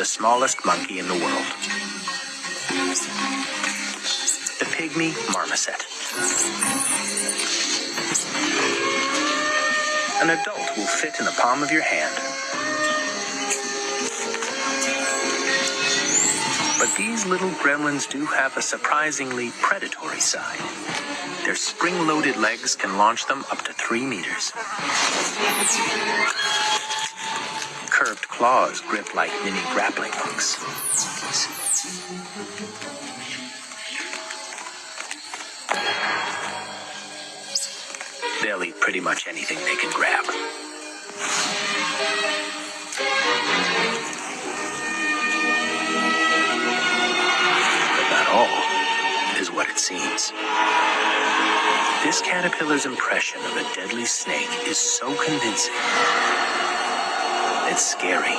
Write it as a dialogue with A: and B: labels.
A: the smallest monkey in the world. The pygmy marmoset. An adult will fit in the palm of your hand. But these little gremlins do have a surprisingly predatory side. Their spring-loaded legs can launch them up to 3 meters. Curved claws grip like mini grappling hooks. They'll eat pretty much anything they can grab. But not all is what it seems. This caterpillar's impression of a deadly snake is so convincing. It's scary.